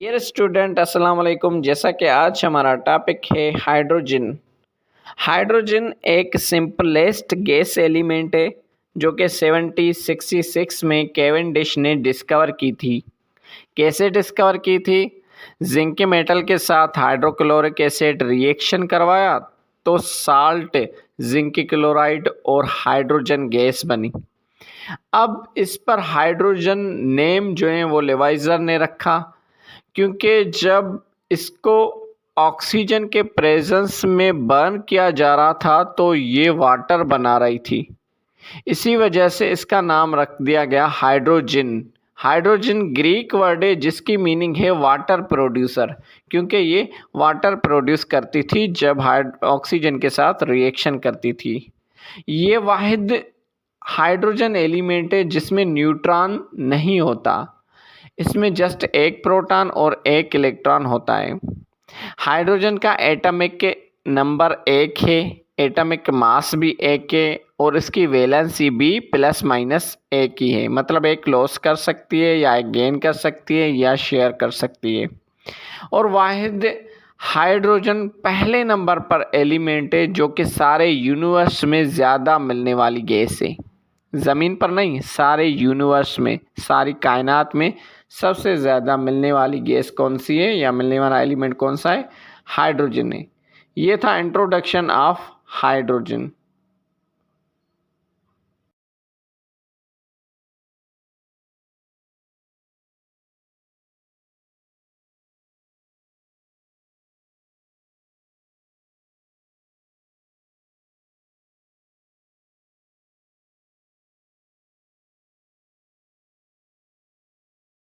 Dear student अस्सलाम वालेकुम। जैसा कि आज हमारा टॉपिक है हाइड्रोजन। हाइड्रोजन एक सिंपलेस्ट गैस एलिमेंट है जो कि 1766 में कैवेंडिश ने डिस्कवर की थी। कैसे डिस्कवर की थी? जिंक के मेटल के साथ हाइड्रोक्लोरिक एसिड रिएक्शन करवाया तो साल्ट, जिंक क्लोराइड और हाइड्रोजन गैस बनी। अब इस पर हाइड्रोजन नेम जो है वो लेवाइजर ने रखा, क्योंकि जब इसको ऑक्सीजन के प्रेजेंस में बर्न किया जा रहा था तो ये वाटर बना रही थी। इसी वजह से इसका नाम रख दिया गया हाइड्रोजन। हाइड्रोजन ग्रीक वर्ड है जिसकी मीनिंग है वाटर प्रोड्यूसर, क्योंकि ये वाटर प्रोड्यूस करती थी जब ऑक्सीजन के साथ रिएक्शन करती थी। ये वाहिद हाइड्रोजन एलिमेंट है जिसमें न्यूट्रॉन नहीं होता। इसमें जस्ट एक प्रोटॉन और एक इलेक्ट्रॉन होता है। हाइड्रोजन का एटॉमिक नंबर 1 है, एटॉमिक मास भी 1 है और इसकी वैलेंसी भी प्लस माइनस 1 ही है। मतलब एक लॉस कर सकती है या एक गेन कर सकती है या शेयर कर सकती है। और वाहिद हाइड्रोजन पहले नंबर पर एलिमेंट है जो कि सारे यूनिवर्स में ज़्यादा मिलने वाली गैस है। ज़मीन पर नहीं, सारे यूनिवर्स में, सारी कायनात में सबसे ज़्यादा मिलने वाली गैस कौन सी है या मिलने वाला एलिमेंट कौन सा है? हाइड्रोजन है। ये था इंट्रोडक्शन ऑफ हाइड्रोजन।